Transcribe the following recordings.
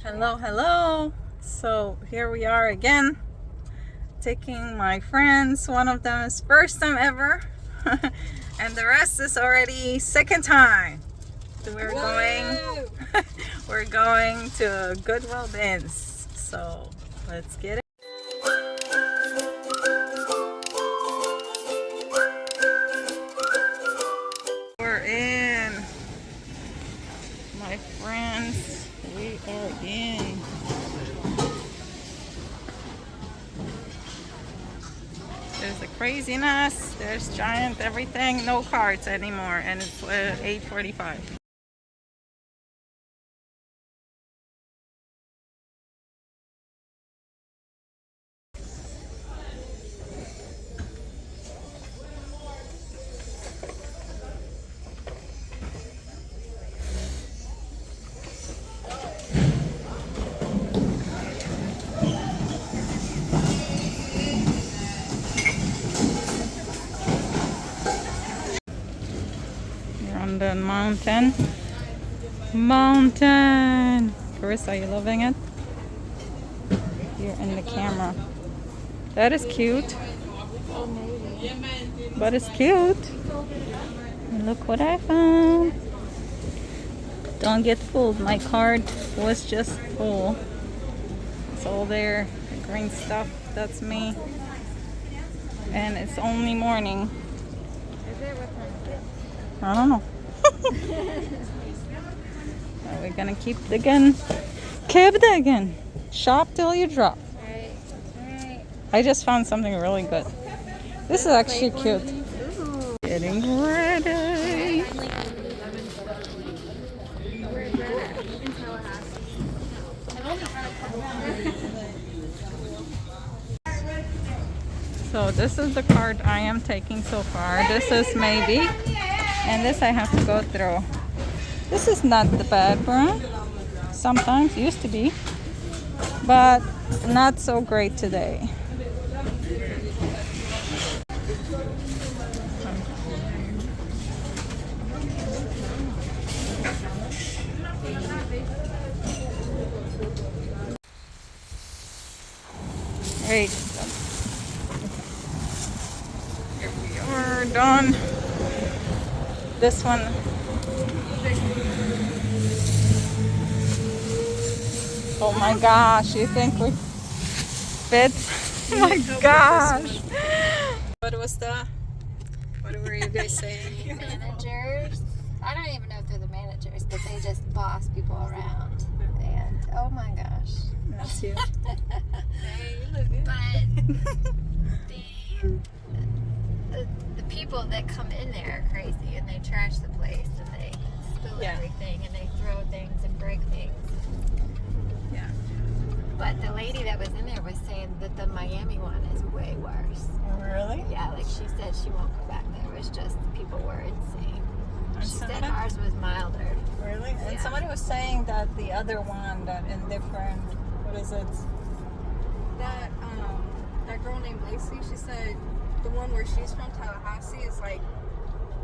Hello, hello. So here we are again, taking my friends. One of them is first time ever, and the rest is already second time. So we're going to Goodwill bins. So let's get it. We're in, my friends. We are in. There's the craziness. There's giant everything. No carts anymore, and it's 8:45. On the mountain. Chris, are you loving it? You're in the camera. That is cute. But it's cute. And look what I found. Don't get fooled. My cart was just full. It's all there. The green stuff. That's me. And it's only morning. I don't know. Now we're gonna keep digging. Keep digging. Shop till you drop. Right. I just found something really good. This is actually cute. Ooh. Getting ready. So this is the card I am taking so far. This is maybe. And this I have to go through. This is not the bad brand. Sometimes used to be, but not so great today. Great. Here we are done. This one. Oh my gosh, you think we fit? Oh my gosh. What were you guys saying? Managers. I don't even know if they're the managers, but they just boss people around. And oh my gosh. That's you. Hey, you look good. But the people that come in there are crazy, and they trash the place, and they spill everything, and they throw things and break things. Yeah. But the lady that was in there was saying that the Miami one is way worse. Really? Yeah, like she said she won't go back there. It was just people were insane. And She said ours was milder. Really? And Yeah. somebody was saying that the other one, that in different, what is it? That girl named Lacey, she said the one where she's from, Tallahassee, is like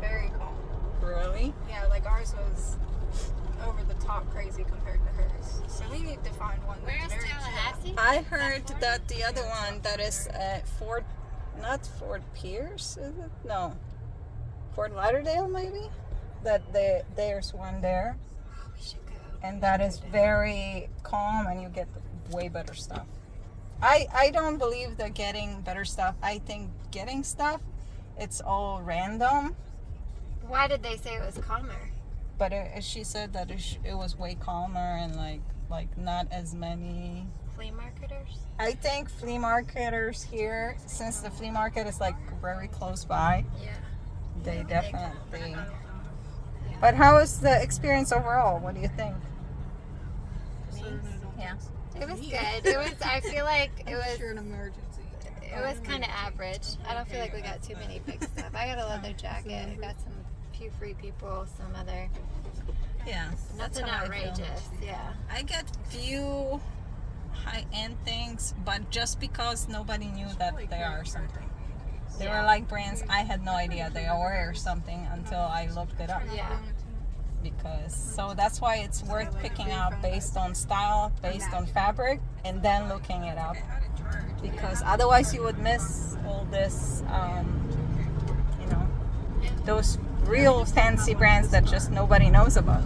very calm. Really? Yeah, like ours was over the top crazy compared to hers. So we need to find one that's Where's very Tallahassee? I heard that the other one that is Fort, not Fort Pierce, is it? No. Fort Lauderdale, maybe? That there's one there. Oh, we should go. And that is very calm, and you get way better stuff. I don't believe they're getting better stuff. I think getting stuff, it's all random. Why did they say it was calmer? But she said that it was way calmer, and like not as many. Flea marketers? I think flea marketers here, since the flea market is like very close by, Yeah. they definitely. But how was the experience overall? What do you think? Yeah. It was good. It was. I feel like it was. an emergency. It was kind of average. I don't feel like we got too many big stuff. I got a leather jacket. I got some few free people. Some other. Yeah. Nothing outrageous. Yeah. I get few high-end things, but just because nobody knew that they are something. They were like brands I had no idea they were or something until I looked it up. Yeah. because so that's why it's worth picking up based on style, based on fabric, and then looking it up, because otherwise you would miss all this you know, those real fancy brands that just nobody knows about.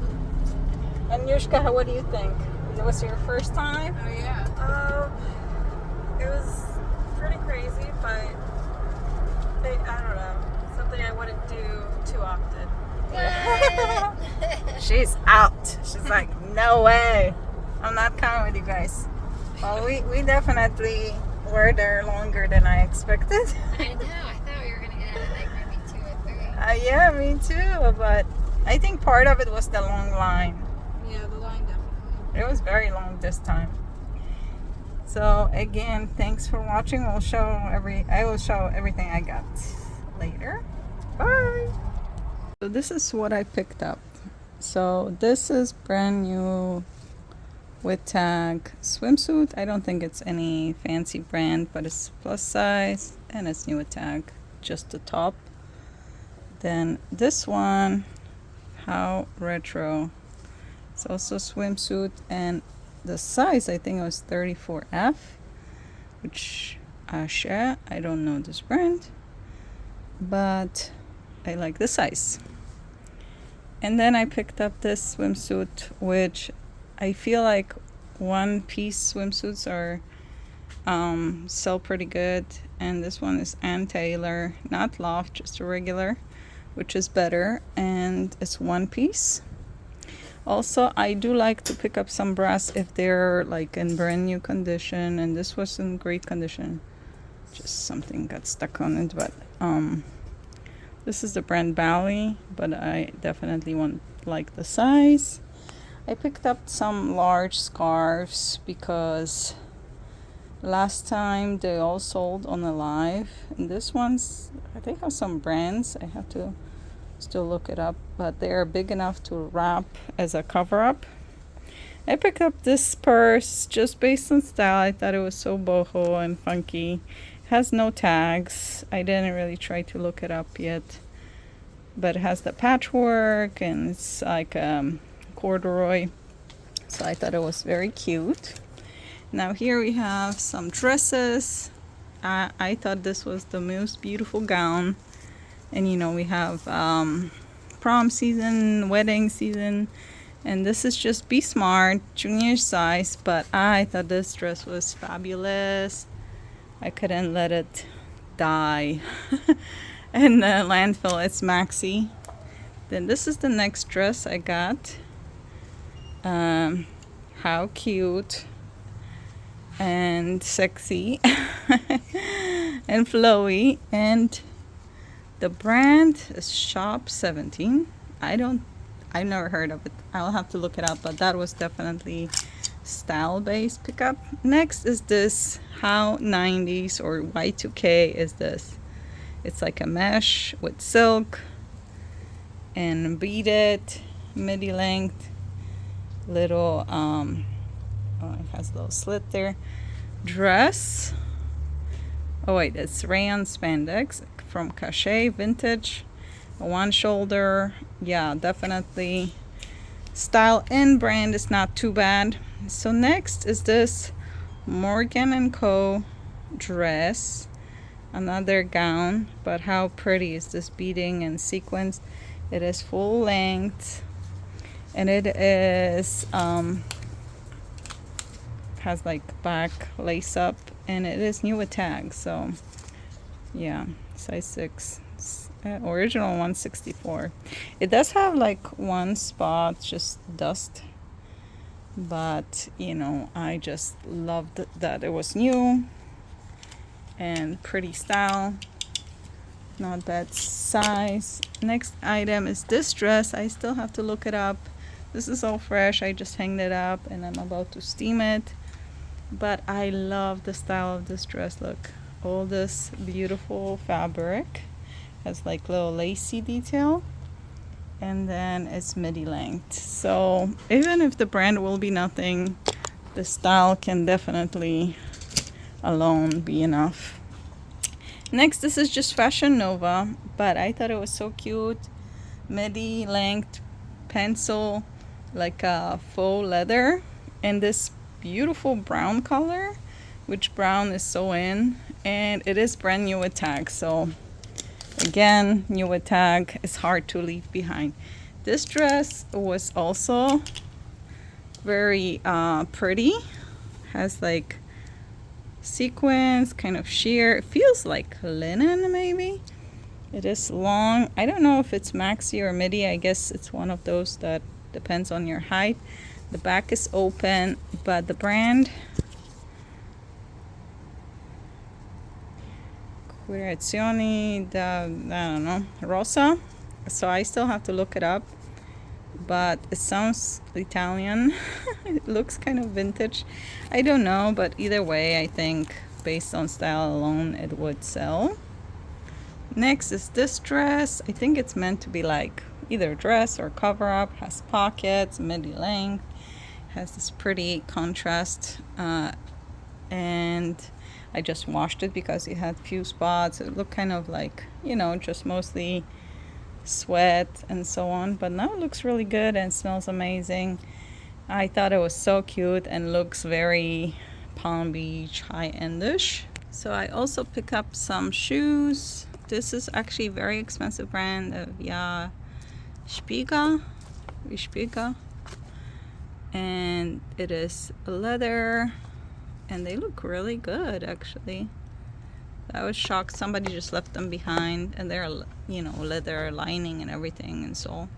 And Yushka, what do you think? It was your first time? Oh yeah. It was pretty crazy, but I don't know, something I wouldn't do too often. She's out. She's like, no way. I'm not coming with you guys. Well, we definitely were there longer than I expected. I know. I thought we were gonna get like maybe 2 or 3. Yeah, me too. But I think part of it was the long line. Yeah, the line definitely. It was very long this time. So again, thanks for watching. I will show everything I got later. Bye. So this is what I picked up. So this is brand new with tag swimsuit. I don't think it's any fancy brand, but it's plus size and it's new with tag, just the top. Then this one, how retro. It's also swimsuit, and the size I think it was 34F, which I don't know this brand, but I like the size. And then I picked up this swimsuit, which I feel like one piece swimsuits are sell pretty good, and this one is Ann Taylor, not loft, just a regular, which is better, and it's one piece. Also, I do like to pick up some bras if they're like in brand new condition, and this was in great condition, just something got stuck on it. But this is the brand Bali, but I definitely like the size. I picked up some large scarves because last time they all sold on a live, and this one's, I think, have some brands. I have to still look it up, but they are big enough to wrap as a cover up. I picked up this purse just based on style. I thought it was so boho and funky. It has no tags. I didn't really try to look it up yet, but it has the patchwork and it's like corduroy, so I thought it was very cute. Now here we have some dresses. I thought this was the most beautiful gown, and you know, we have prom season, wedding season, and this is just Be Smart junior size, but I thought this dress was fabulous. I couldn't let it die in the landfill. It's maxi. Then this is the next dress I got. How cute and sexy and flowy, and the brand is Shop 17. I've never heard of it. I'll have to look it up, but that was definitely style based pickup. Next is this How 90s or Y2K is this. It's like a mesh with silk and beaded midi length little oh, it has a little slit there dress. Oh wait, it's rayon spandex from Cachet vintage, one shoulder. Yeah, definitely style and brand is not too bad. So next is this Morgan & Co dress, another gown, but how pretty is this beading and sequins. It is full length, and it is has like back lace up, and it is new with tags. So yeah, size 6, original 164. It does have like one spot, just dust, but you know, I just loved that it was new and pretty style, not bad size. Next item is this dress. I still have to look it up. This is all fresh. I just hanged it up and I'm about to steam it, but I love the style of this dress. Look, all this beautiful fabric has like little lacy detail, and then it's midi length. So even if the brand will be nothing, the style can definitely alone be enough. Next, this is just Fashion Nova, but I thought it was so cute. Midi length pencil, like a faux leather, and this beautiful brown color, which brown is so in, and it is brand new with tag. So again, new with tag is hard to leave behind. This dress was also very pretty, has like sequins, kind of sheer, it feels like linen maybe. It is long. I don't know if it's maxi or midi. I guess it's one of those that depends on your height. The back is open, but the brand Curazioni da, I don't know, Rosa. So I still have to look it up, but it sounds Italian. It looks kind of vintage. I don't know, but either way, I think based on style alone, it would sell. Next is this dress. I think it's meant to be like either a dress or cover up. Has pockets, midi length, has this pretty contrast, and I just washed it because it had few spots. It looked kind of like, you know, just mostly sweat and so on, but now it looks really good and smells amazing. I thought it was so cute and looks very Palm Beach high-endish. So I also pick up some shoes. This is actually a very expensive brand of Spiga, and it is leather, and they look really good actually. I was shocked somebody just left them behind, and they're, you know, leather lining and everything, and so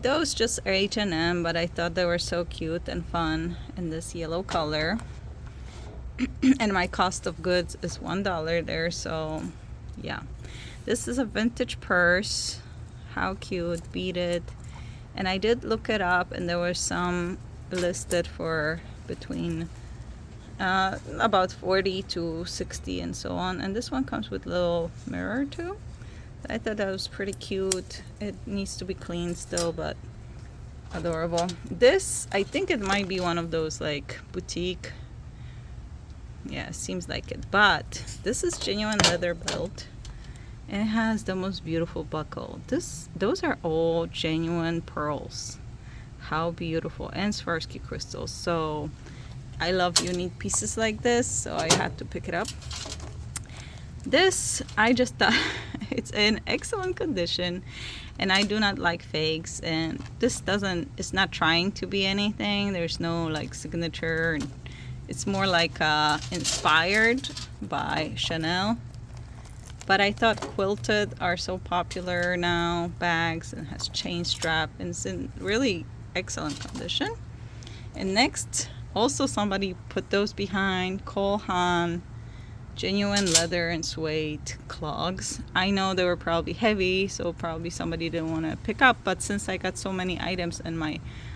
those just are H&M, but I thought they were so cute and fun in this yellow color. And my cost of goods is $1 there, so yeah. This is a vintage purse. How cute, beaded. And I did look it up, and there was some listed for between about 40 to 60 and so on. And this one comes with a little mirror too. I thought that was pretty cute. It needs to be cleaned still, but adorable. This, I think it might be one of those like boutique. Yeah, seems like it. But this is genuine leather belt, and it has the most beautiful buckle. Those are all genuine pearls. How beautiful. And Swarovski crystals. So I love unique pieces like this, so I had to pick it up. This, I just thought it's in excellent condition, and I do not like fakes, and this it's not trying to be anything. There's no like signature, and it's more like inspired by Chanel. But I thought quilted are so popular now, bags, and has chain strap, and it's in really excellent condition. And next, also somebody put those behind, Cole Haan genuine leather and suede clogs. I know they were probably heavy, so probably somebody didn't want to pick up, but since I got so many items and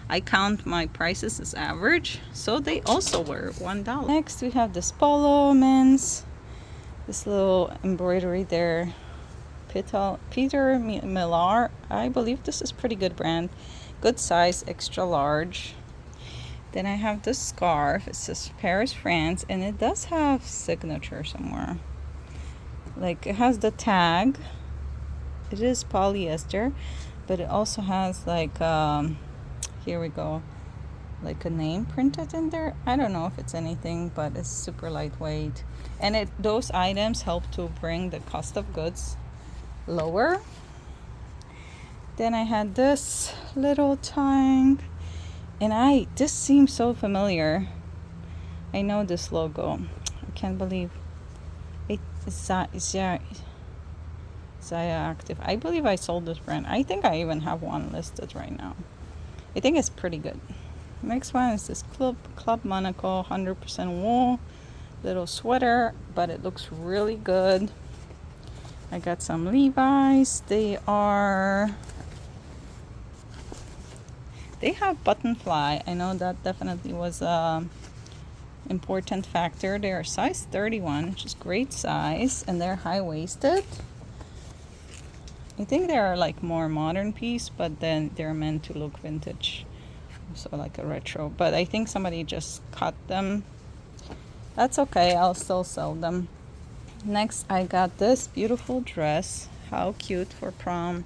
I count my prices as average, so they also were $1. Next we have this polo men's, this little embroidery there, Peter Millar. I believe this is pretty good brand, good size, extra large. Then I have this scarf. It says Paris, France, and it does have signature somewhere. Like it has the tag. It is polyester, but it also has like here we go, like a name printed in there. I don't know if it's anything, but it's super lightweight, and those items help to bring the cost of goods lower. Then I had this little tank. And this seems so familiar. I know this logo. I can't believe it's Zaya Active. I believe I sold this brand. I think I even have one listed right now. I think it's pretty good. Next one is this Club Monaco 100% wool little sweater, but it looks really good. I got some Levi's. They have button fly. I know that definitely was a important factor. They are size 31, which is great size, and they're high-waisted. I think they are like more modern piece, but then they're meant to look vintage, so like a retro. But I think somebody just cut them. That's okay, I'll still sell them. Next, I got this beautiful dress. How cute for prom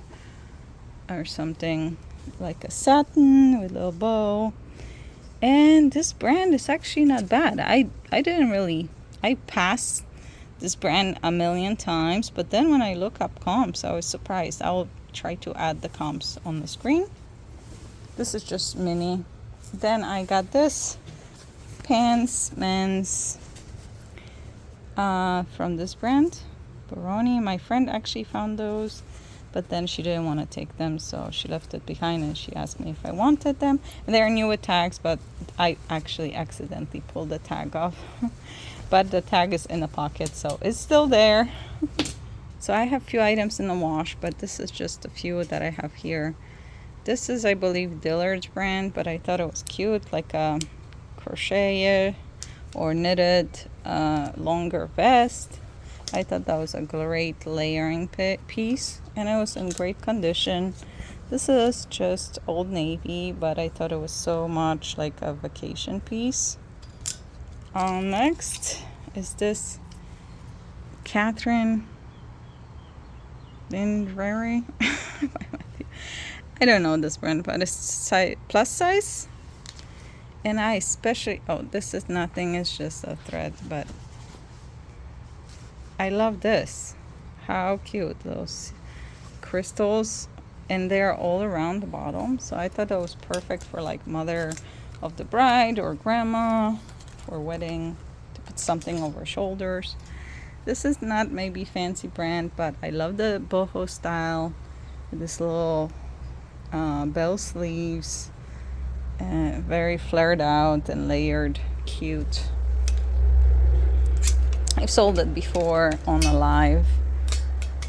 or something. like a satin with a little bow. And this brand is actually not bad. I passed this brand a million times, but then when I look up comps, I was surprised. I will try to add the comps on the screen. This is just mini. Then I got this pants, men's, from this brand, Baroni. My friend actually found those, but then she didn't want to take them, so she left it behind and she asked me if I wanted them. And they're new with tags, but I actually accidentally pulled the tag off. But the tag is in the pocket, so it's still there. So I have a few items in the wash, but this is just a few that I have here. This is, I believe, Dillard's brand, but I thought it was cute, like a crochet or knitted longer vest. I thought that was a great layering piece, and it was in great condition. This is just Old Navy, but I thought it was so much like a vacation piece. Next is this Catherine Lindrary. I don't know this brand, but it's plus size. And I especially, oh, this is nothing, it's just a thread, but I love this. How cute, those crystals, and they're all around the bottom. So I thought that was perfect for like mother of the bride or grandma for wedding, to put something over shoulders. This is not maybe fancy brand, but I love the boho style with this little bell sleeves, very flared out and layered, cute. I've sold it before on a live.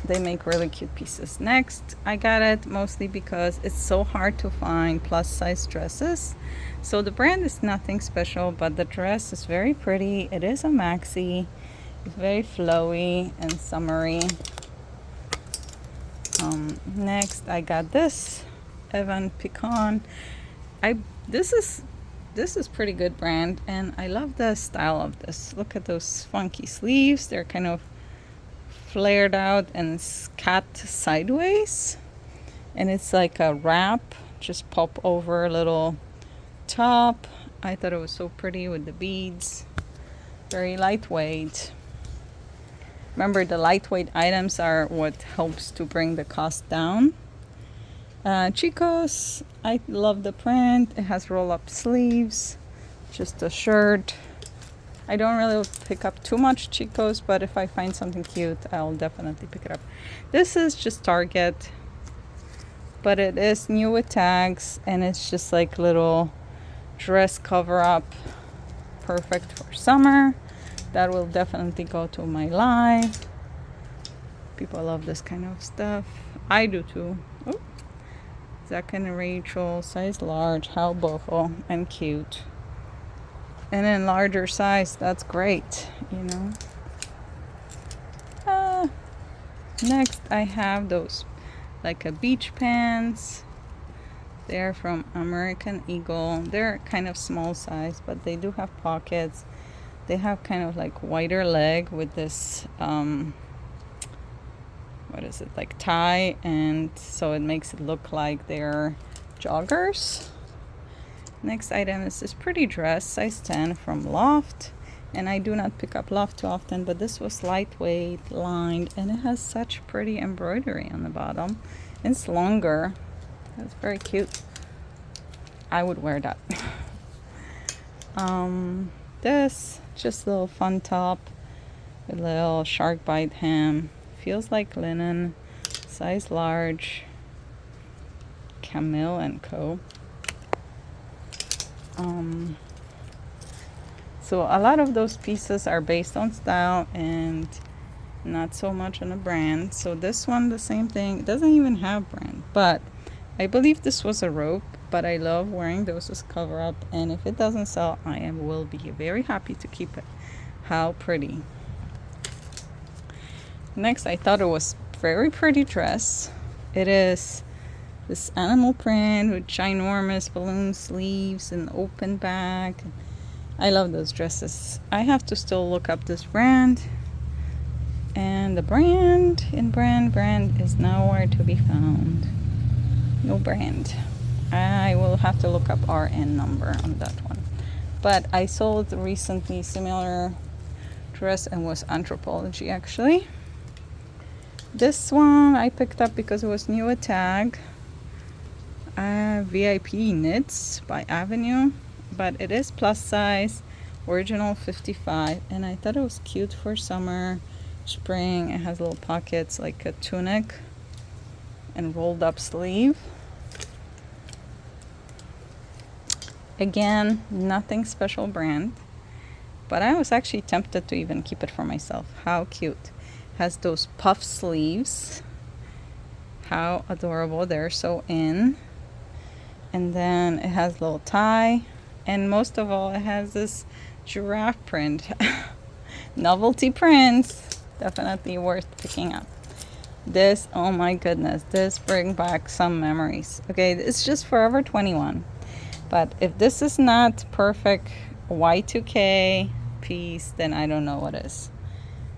They make really cute pieces. Next, I got it mostly because it's so hard to find plus size dresses. So the brand is nothing special, but the dress is very pretty. It is a maxi. It's very flowy and summery. Next, I got this Evan Pecan. This is pretty good brand, and I love the style of this. Look at those funky sleeves. They're kind of flared out and cut sideways, and it's like a wrap, just pop over a little top. I thought it was so pretty with the beads. Very lightweight. Remember, the lightweight items are what helps to bring the cost down. Chicos, I love the print. It has roll-up sleeves, just a shirt. I don't really pick up too much Chicos, but if I find something cute, I'll definitely pick it up. This is just Target, but it is new with tags, and it's just like little dress cover-up, perfect for summer. That will definitely go to my live. People love this kind of stuff. I do too. Oh. Zach and Rachel, size large, how boho and cute. And in larger size, that's great, you know. Next, I have those like a beach pants. They're from American Eagle. They're kind of small size, but they do have pockets. They have kind of like wider leg with this what is it, like tie, and so it makes it look like they're joggers. Next item is this pretty dress, size 10 from Loft, and I do not pick up Loft too often, but this was lightweight, lined, and it has such pretty embroidery on the bottom. It's longer. That's very cute. I would wear that. This just a little fun top with a little shark bite hem. Feels like linen, size large, Camille and Co. So a lot of those pieces are based on style and not so much on a brand. So this one, the same thing. It doesn't even have brand, but I believe this was a rope. But I love wearing those as cover up, and if it doesn't sell, will be very happy to keep it. How pretty. Next, I thought it was very pretty dress. It is this animal print with ginormous balloon sleeves and open back. I love those dresses. I have to still look up this brand, and the brand is nowhere to be found. No brand. I will have to look up RN number on that one. But I sold recently similar dress and was Anthropology actually. This one I picked up because it was new at tag. VIP knits by Avenue, but it is plus size, original 55, and I thought it was cute for summer, spring. It has little pockets like a tunic and rolled up sleeve. Again, nothing special brand, but I was actually tempted to even keep it for myself. How cute. Has those puff sleeves. How adorable. They're so in. And then it has a little tie, and most of all it has this giraffe print. Novelty prints, definitely worth picking up. This, oh my goodness, this brings back some memories. Okay, it's just Forever 21, but if this is not perfect Y2K piece, then I don't know what is.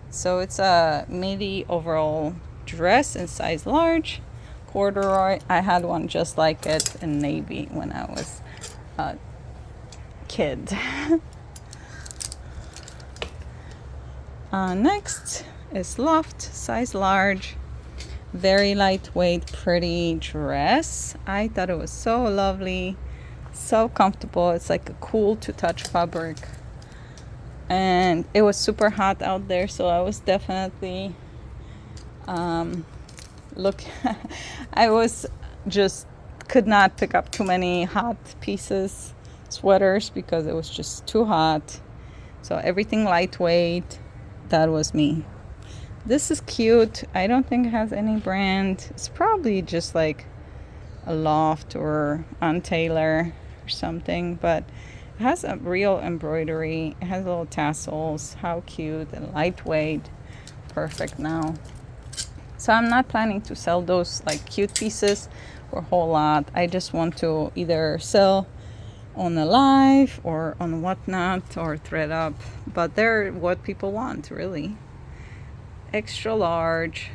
So it's a midi overall dress in size large, corduroy. I had one just like it in navy when I was a kid. Next is Loft, size large, very lightweight, pretty dress. I thought it was so lovely, so comfortable. It's like a cool to touch fabric, and it was super hot out there, so I was definitely I was just could not pick up too many hot pieces, sweaters, because it was just too hot. So everything lightweight. That was me. This is cute. I don't think it has any brand. It's probably just like a Loft or on Taylor or something, but it has a real embroidery. It has little tassels. How cute and lightweight. Perfect now. So I'm not planning to sell those like cute pieces for a whole lot. I just want to either sell on a live or on Whatnot or thread up, but they're what people want, really. Extra large,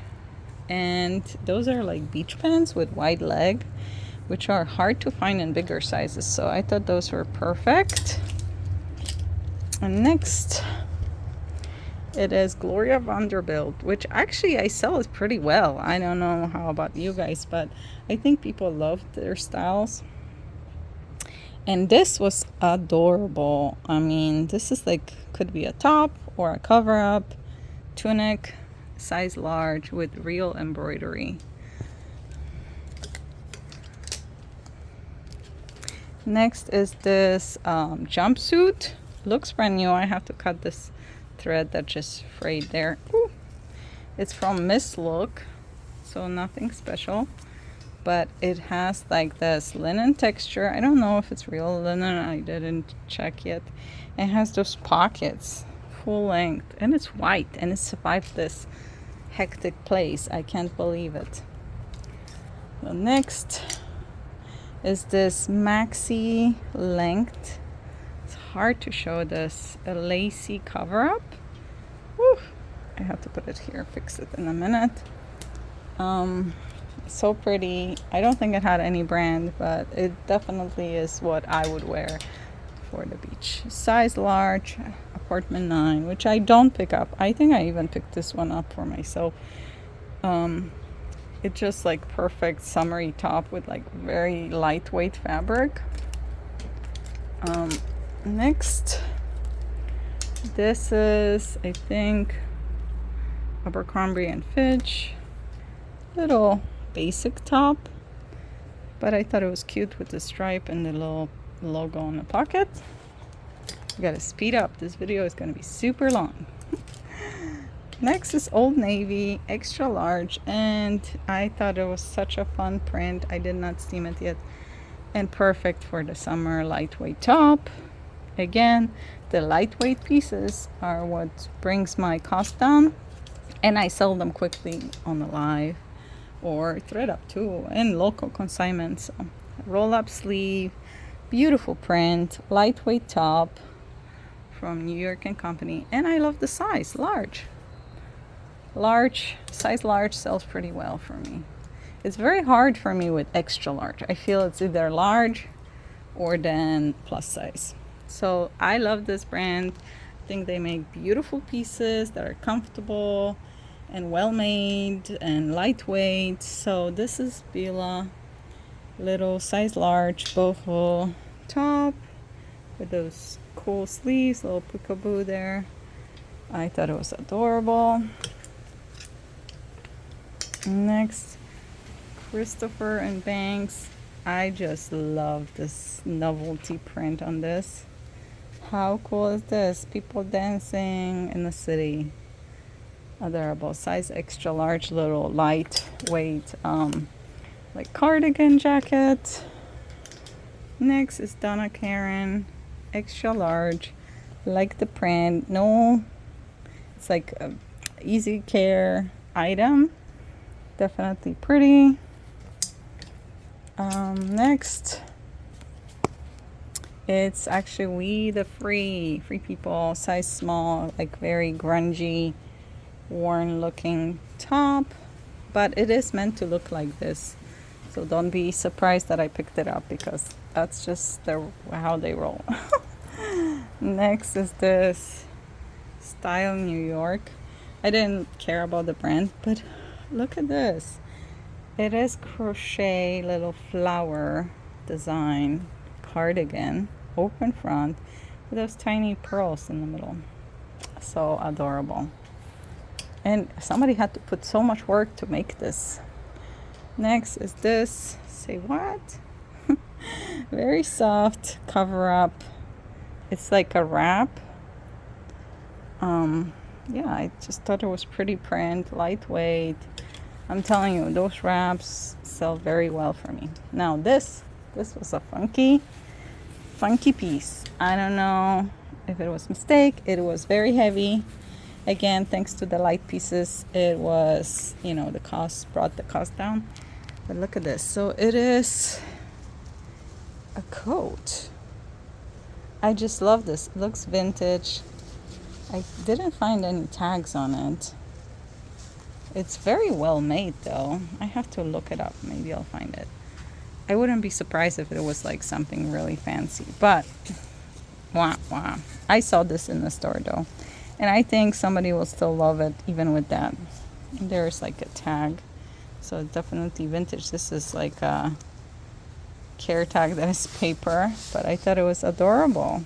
and those are like beach pants with wide leg, which are hard to find in bigger sizes, so I thought those were perfect. And next it is Gloria Vanderbilt, which actually I sell it pretty well. I don't know how about you guys, but I think people love their styles. And this was adorable. I mean, this is like, could be a top or a cover up, tunic, size large with real embroidery. Next is this jumpsuit. Looks brand new. I have to cut this thread that just frayed there. Ooh. It's from Miss Look, so nothing special. But it has like this linen texture. I don't know if it's real linen. I didn't check yet. It has those pockets, full length, and it's white, and it survived this hectic place. I can't believe it. The next is this maxi length. It's hard to show this. A lacy cover up. Whew. I have to put it here, fix it in a minute. So pretty. I don't think it had any brand, but it definitely is what I would wear for the beach. Size large, apartment 9, which I don't pick up. I think I even picked this one up for myself. It's just like perfect summery top with like very lightweight fabric. Next, this is, I think, Abercrombie and Fitch. Little basic top, but I thought it was cute with the stripe and the little logo on the pocket. I gotta speed up. This video is gonna be super long. Next is Old Navy, extra large, and I thought it was such a fun print. I did not steam it yet, and perfect for the summer lightweight top. Again, the lightweight pieces are what brings my cost down, and I sell them quickly on the live or thread up too, and local consignments. So, roll up sleeve, beautiful print, lightweight top from New York and Company, and I love the size large. Size large sells pretty well for me. It's very hard for me with extra large. I feel it's either large or then plus size. So I love this brand. I think they make beautiful pieces that are comfortable and well made and lightweight. So this is Bila, little size large boho top with those cool sleeves, little peekaboo there. I thought it was adorable. Next, Christopher and Banks. I just love this novelty print on this. How cool is this? People dancing in the city. Adorable. Size extra large, little lightweight like cardigan jacket. Next is Donna Karen, extra large. Like the print. No, it's like a easy care item. Definitely pretty. Next, it's actually We the Free People, size small, like very grungy, worn looking top, but it is meant to look like this. So don't be surprised that I picked it up, because that's just how they roll. Next is this Style New York. I didn't care about the brand, but look at this. It is crochet little flower design cardigan, open front, with those tiny pearls in the middle. So adorable. And somebody had to put so much work to make this. Next is this, say what? Very soft cover up. It's like a wrap. Yeah, I just thought it was pretty print, lightweight. I'm telling you, those wraps sell very well for me. Now this was a funky piece. I don't know if it was a mistake. It was very heavy. Again, thanks to the light pieces, it was, the cost brought the cost down. But look at this. So it is a coat. I just love this. It looks vintage. I didn't find any tags on it. It's very well made though. I have to look it up. Maybe I'll find it. I wouldn't be surprised if it was like something really fancy. But, wow. I saw this in the store though. And I think somebody will still love it even with that. There's like a tag. So definitely vintage. This is like a care tag that is paper. But I thought it was adorable.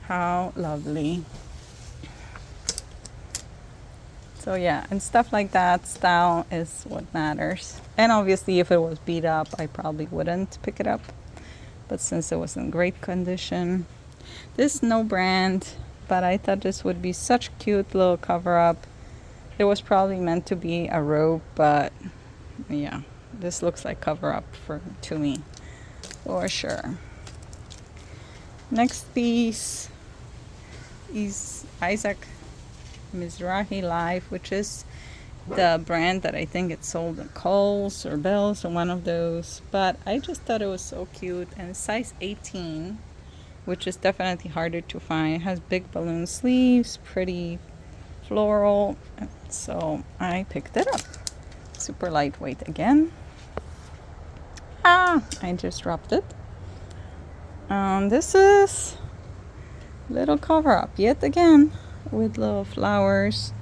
How lovely. So yeah, and stuff like that, style is what matters. And obviously if it was beat up, I probably wouldn't pick it up. But since it was in great condition, this no brand, but I thought this would be such a cute little cover up. It was probably meant to be a robe, but yeah, this looks like cover up to me, for sure. Next piece is Isaac Mizrahi Life, which is the brand that I think it sold at Kohl's or Bell's or one of those. But I just thought it was so cute, and size 18, which is definitely harder to find. It has big balloon sleeves, pretty floral, so I picked it up. Super lightweight again. I just dropped it. This is little cover up yet again, with little flowers,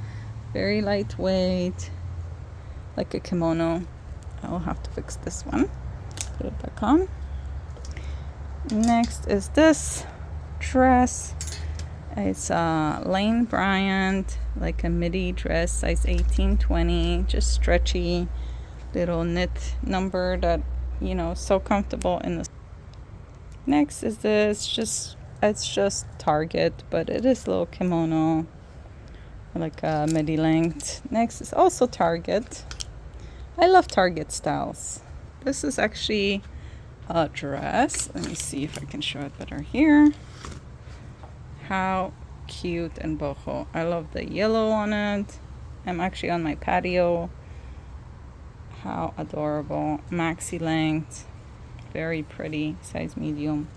very lightweight, like a kimono. I'll have to fix this one. Put it back on. Next is this dress. It's a Lane Bryant, like a midi dress, size 18-20, just stretchy, little knit number that, so comfortable in the. Next is this, it's just Target, but it is a little kimono, like a midi length. Next is also Target. I love Target styles. This is actually a dress. Let me see if I can show it better here. How cute and boho. I love the yellow on it. I'm actually on my patio. How adorable. Maxi length. Very pretty. Size medium.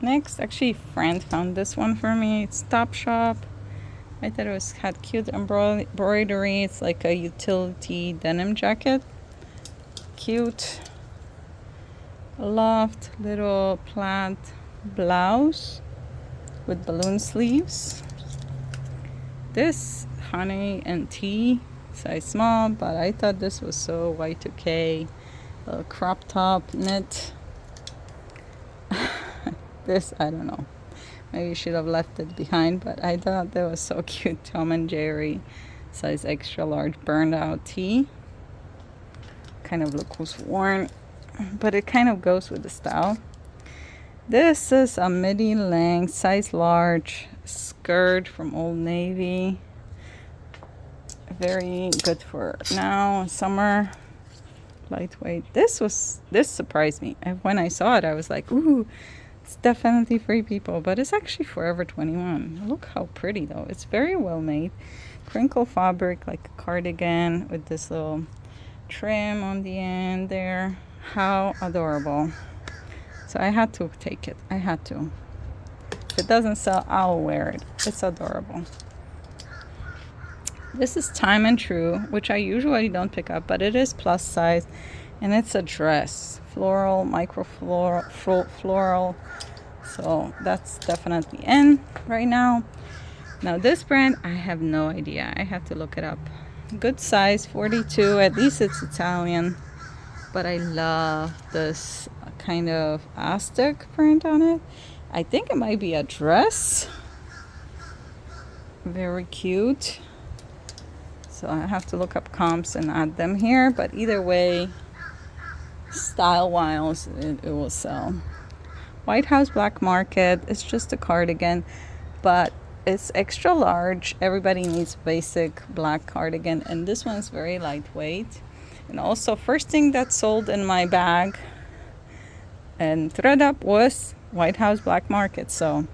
Next, actually, a friend found this one for me. It's Topshop. I thought it had cute embroidery. It's like a utility denim jacket. cute loft little plaid blouse with balloon sleeves. This honey and tea, size small, but I thought this was so Y2K. A crop top knit. This, I don't know. Maybe should have left it behind, but I thought that was so cute. Tom and Jerry, size extra large, burned out tee. Kind of look who's worn, but it kind of goes with the style. This is a midi length, size large skirt from Old Navy. Very good for now, summer. Lightweight. This surprised me. When I saw it, I was like, ooh, it's definitely Free People, but it's actually Forever 21. Look how pretty though. It's very well made. Crinkle fabric, like a cardigan with this little trim on the end there. How adorable. So I had to take it. I had to. If it doesn't sell, I'll wear it. It's adorable. This is Time and True, which I usually don't pick up, but it is plus size, and it's a dress, floral, micro floral. So that's definitely in right now. Now this brand, I have no idea. I have to look it up. Good size, 42. At least it's Italian, but I love this kind of Aztec print on it. I think it might be a dress. Very cute. So I have to look up comps and add them here. But either way, style-wise, it will sell. White House Black Market. It's just a cardigan, but it's extra large. Everybody needs basic black cardigan. And this one's very lightweight. And also, first thing that sold in my bag and ThredUp was White House Black Market. So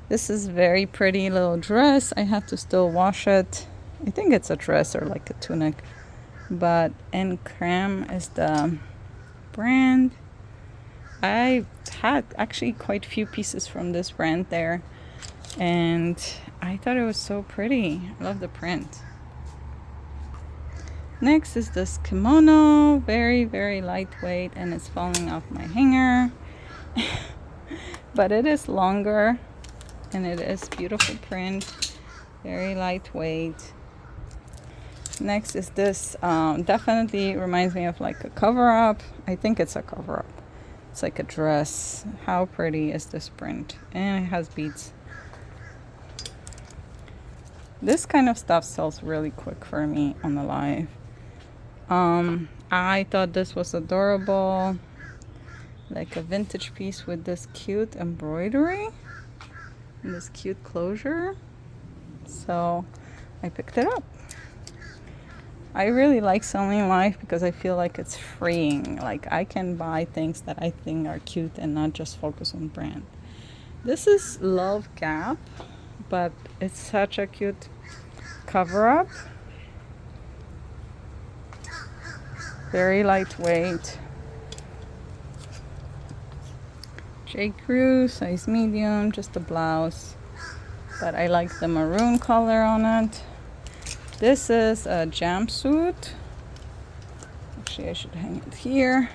this is very pretty little dress. I have to still wash it. I think it's a dress or like a tunic, but En Creme is the brand. I had actually quite a few pieces from this brand there, and I thought it was so pretty. I love the print. Next is this kimono, very, very lightweight, and it's falling off my hanger. But it is longer, and it is beautiful print, very lightweight. Next is this, definitely reminds me of like a cover-up. I think it's a cover-up. It's like a dress. How pretty is this print? And it has beads. This kind of stuff sells really quick for me on the live. I thought this was adorable. Like a vintage piece with this cute embroidery and this cute closure. So I picked it up. I really like selling live because I feel like it's freeing. Like I can buy things that I think are cute and not just focus on brand. This is Love Gap, but it's such a cute cover-up. Very lightweight. J. Crew, size medium, just a blouse. But I like the maroon color on it. This is a jumpsuit. Actually, I should hang it here.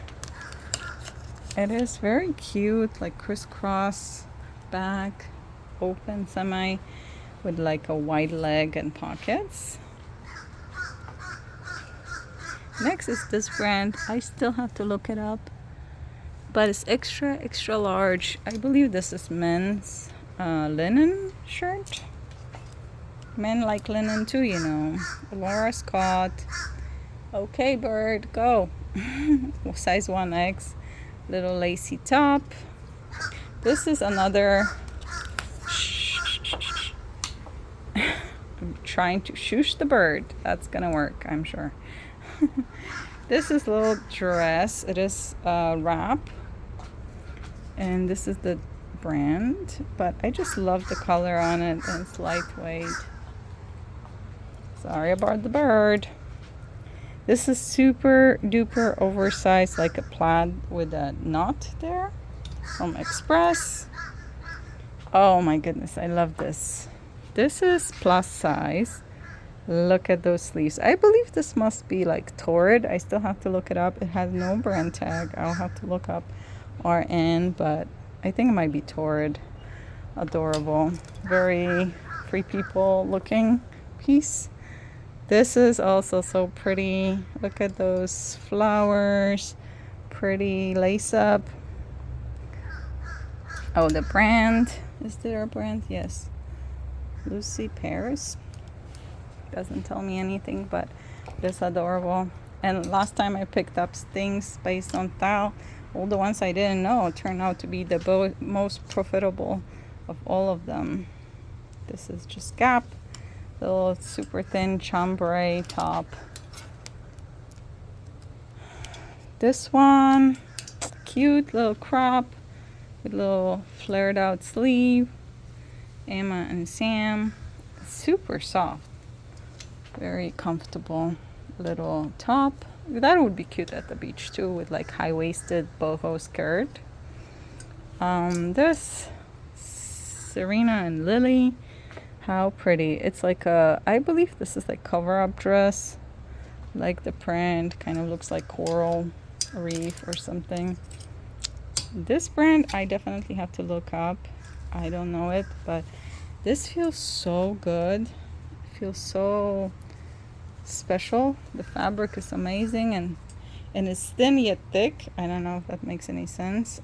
It is very cute, like crisscross back, open semi, with like a wide leg and pockets. Next is this brand. I still have to look it up, but it's extra, extra large. I believe this is men's linen shirt. Men like linen too, you know. Laura Scott. Okay, bird, go. Size 1X. Little lacy top. This is another. I'm trying to shush the bird. That's gonna work, I'm sure. This is a little dress. It is a wrap. And this is the brand. But I just love the color on it. And it's lightweight. Sorry about the bird. This is super duper oversized, like a plaid with a knot there from Express. Oh my goodness, I love this. This is plus size. Look at those sleeves. I believe this must be like Torrid. I still have to look it up. It has no brand tag. I'll have to look up RN, but I think it might be Torrid. Adorable. Very Free People looking piece. This is also so pretty. Look at those flowers. Pretty lace up. Oh, the brand. Is there a brand? Yes. Lucy Paris. Doesn't tell me anything, but it's adorable. And last time I picked up things based on style, all the ones I didn't know turned out to be the most profitable of all of them. This is just Gap. Little super thin chambray top. This one, cute little crop with little flared out sleeve. Emma and Sam. Super soft. Very comfortable little top. That would be cute at the beach too, with like high-waisted boho skirt. This Serena and Lily. How pretty. It's like a, I believe this is like cover-up dress. Like the print, kind of looks like coral reef or something. This brand I definitely have to look up. I don't know it, but this feels so good. It feels so special. The fabric is amazing and it's thin yet thick. I don't know if that makes any sense.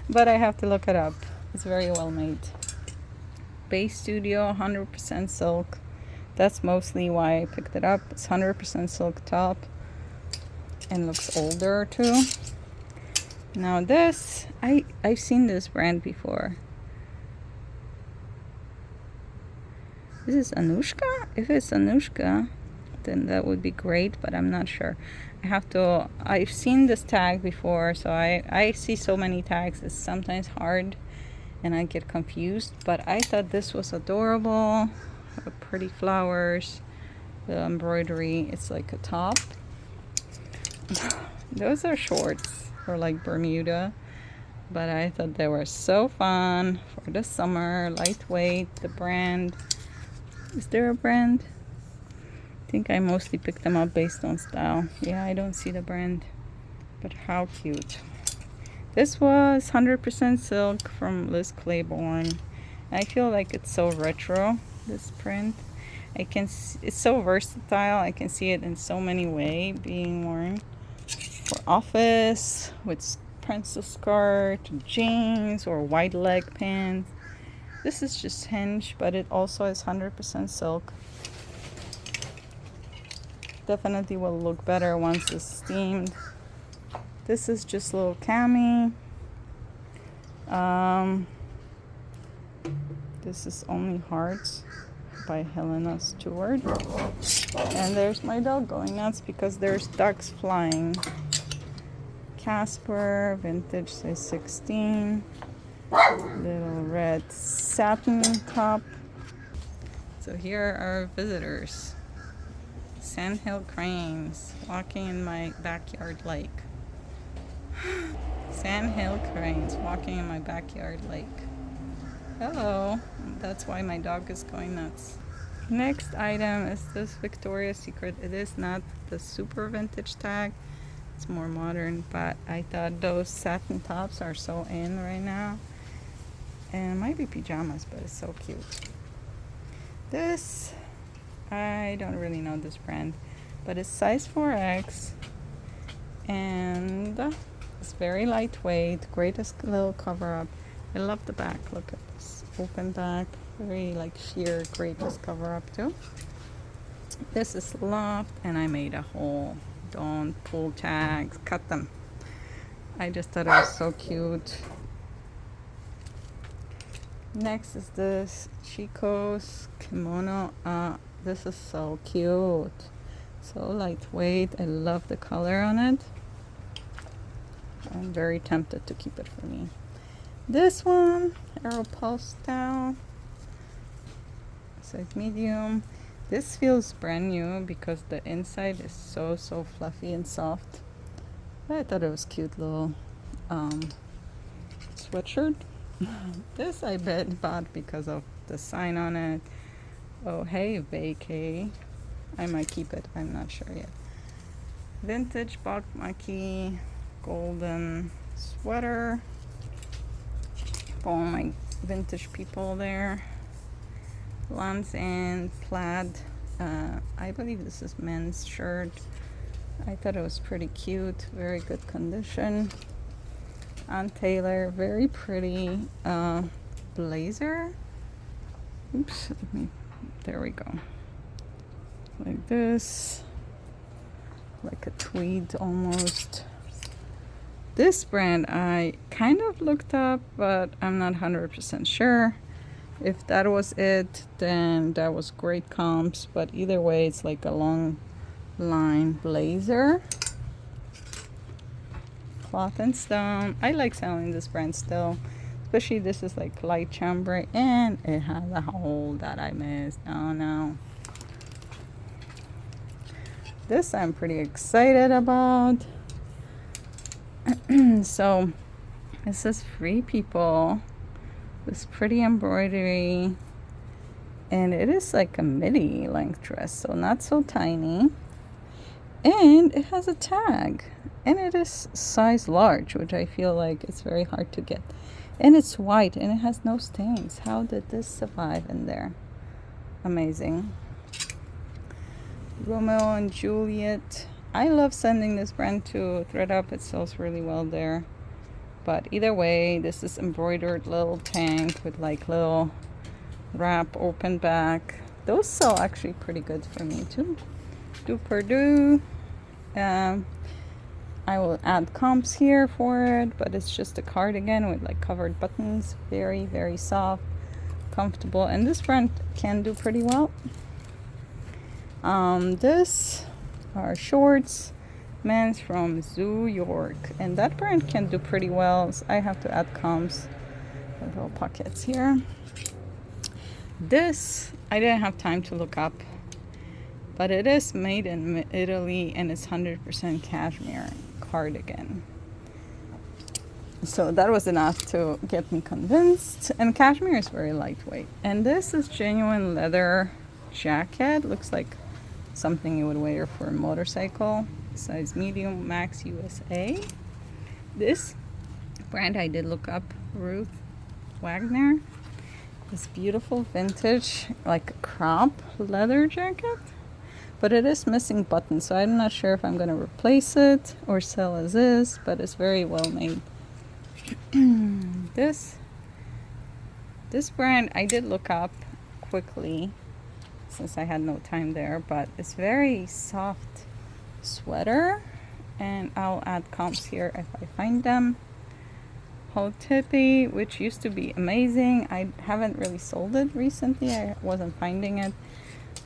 But I have to look it up. It's very well made. Bay Studio, 100% silk. That's mostly why I picked it up. It's 100% silk top and looks older too. Now this, I've seen this brand before. This is Anushka? If it's Anushka, then that would be great, but I'm not sure. I've seen this tag before, so I see so many tags, it's sometimes hard and I get confused, but I thought this was adorable. Pretty flowers, the embroidery, it's like a top. Those are shorts for like Bermuda, but I thought they were so fun for the summer. Lightweight. The brand, is there a brand? I think I mostly picked them up based on style. Yeah, I don't see the brand, but how cute. This was 100% silk from Liz Claiborne. I feel like it's so retro, this print. It's so versatile. I can see it in so many ways being worn for office, with princess skirt, jeans, or wide leg pants. This is just hinge, but it also is 100% silk. Definitely will look better once it's steamed. This is just a little cami. This is Only Hearts by Helena Stewart. And there's my dog going nuts because there's ducks flying. Casper, vintage size 16. Little red satin top. So here are our visitors. Sandhill cranes walking in my backyard lake. Sandhill cranes walking in my backyard lake. Hello. That's why my dog is going nuts. Next item is this Victoria's Secret. It is not the super vintage tag. It's more modern, but I thought those satin tops are so in right now. And it might be pajamas, but it's so cute. This, I don't really know this brand, but it's size 4X. And it's very lightweight, greatest little cover up. I love the back. Look at this open back, very like sheer, greatest cover up too. This is loft, and I made a hole. Don't pull tags, cut them. I just thought it was so cute. Next is this Chico's kimono. This is so cute, so lightweight. I love the color on it. I'm very tempted to keep it for me. This one, Aeropulse style, size medium. This feels brand new because the inside is so fluffy and soft. I thought it was cute little sweatshirt. This I bought because of the sign on it. Oh, hey, vacay. I might keep it. I'm not sure yet. Vintage Bakmaki golden sweater. For all my vintage people there. Lance and plaid. I believe this is men's shirt. I thought it was pretty cute. Very good condition. On Taylor, very pretty blazer. Oops, there we go. Like this. Like a tweed almost. This brand I kind of looked up, but I'm not 100% sure. If that was it, then that was great comps. But either way, it's like a long line blazer. Cloth and Stone. I like selling this brand still. Especially this is like light chambray. And it has a hole that I missed. Oh no. This I'm pretty excited about. So this is Free People. This pretty embroidery, and it is like a midi length dress, so not so tiny, and it has a tag, and it is size large, which I feel like it's very hard to get, and it's white and it has no stains. How did this survive in there? Amazing. Romeo and Juliet. I love sending this brand to ThredUp. It sells really well there. But either way, this is embroidered little tank with like little wrap open back. Those sell actually pretty good for me too. Du Perdue. I will add comps here for it, but it's just a cardigan with like covered buttons. Very, very soft, comfortable, and this brand can do pretty well. This are shorts. Men's from Zoo York, and that brand can do pretty well, so I have to add comps with little pockets here. This I didn't have time to look up, but it is made in Italy and it's 100% cashmere cardigan, so that was enough to get me convinced. And cashmere is very lightweight, and this is genuine leather jacket. Looks like something you would wear for a motorcycle. Size medium, Max USA. This brand I did look up, Ruth Wagner. This beautiful vintage like crop leather jacket, but it is missing buttons, so I'm not sure if I'm gonna replace it or sell as is, but it's very well made. This brand I did look up quickly since I had no time there, but it's very soft sweater, and I'll add comps here if I find them. Hotipi, which used to be amazing. I haven't really sold it recently. I wasn't finding it,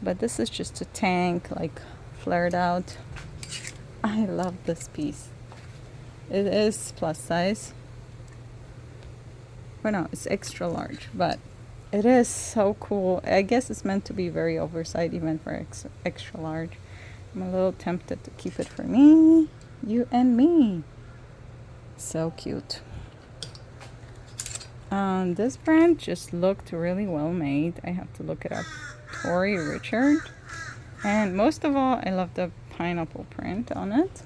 but this is just a tank, like flared out. I love this piece. It is plus size. Well, no, it's extra large, but it is so cool. I guess it's meant to be very oversized, even for extra large. I'm a little tempted to keep it for me, you and me. So cute. This brand just looked really well made. I have to look it up. Tori Richard. And most of all, I love the pineapple print on it.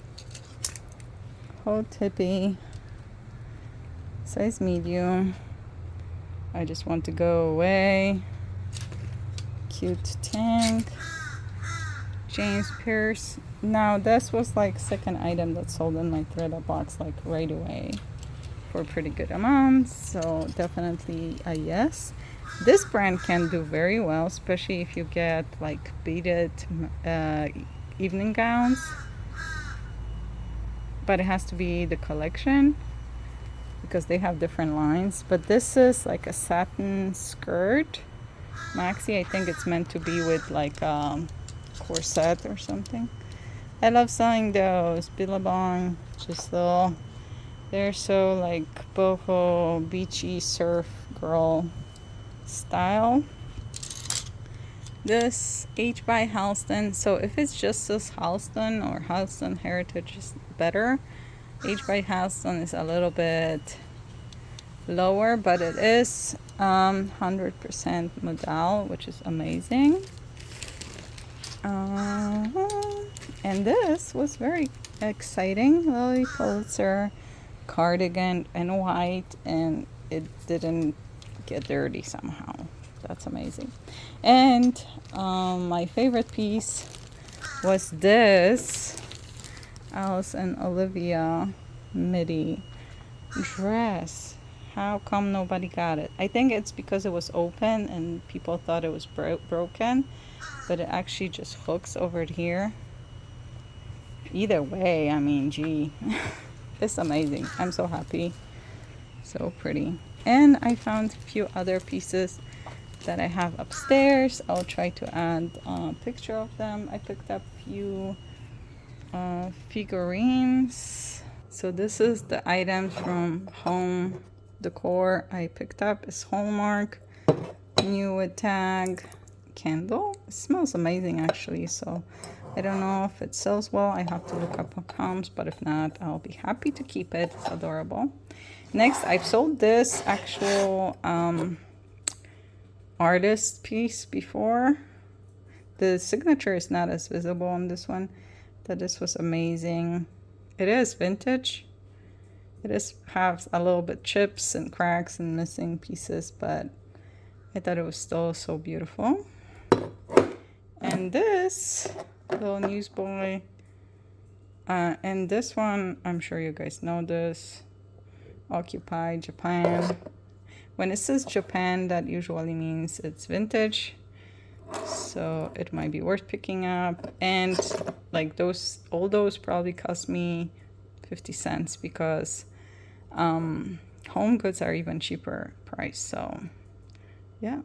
Hotipi. Size medium. I just want to go away. Cute tank. James Pierce. Now this was like second item that sold in my ThredUp box like right away for pretty good amounts, so definitely a yes. This brand can do very well, especially if you get like beaded evening gowns, but it has to be the collection because they have different lines. But this is like a satin skirt maxi. I think it's meant to be with like corset or something. I love selling those. Billabong, just little. They're so like boho beachy surf girl style. This H by Halston. So if it's just this Halston or Halston Heritage is better. H by Halston is a little bit lower, but it is 100% modal, which is amazing. And this was very exciting. Lily Pulitzer cardigan in white, and it didn't get dirty somehow. That's amazing. And my favorite piece was this Alice and Olivia midi dress. How come nobody got it? I think it's because it was open and people thought it was broken, but it actually just hooks over here. Either way, I mean, gee, it's amazing. I'm so happy. So pretty. And I found a few other pieces that I have upstairs. I'll try to add a picture of them. I picked up a few figurines. So this is the items from home decor I picked up. It's Hallmark, new with tag candle. It smells amazing actually, so I don't know if it sells well. I have to look up what comes, but if not, I'll be happy to keep it. It's adorable. Next, I've sold this actual artist piece before. The signature is not as visible on this one, but this was amazing. It is vintage. It is has a little bit chips and cracks and missing pieces, but I thought it was still so beautiful. And this little newsboy, and this one, I'm sure you guys know this, Occupy Japan. When it says Japan, that usually means it's vintage, so it might be worth picking up. And like those, all those probably cost me 50 cents because home goods are even cheaper price. So yeah.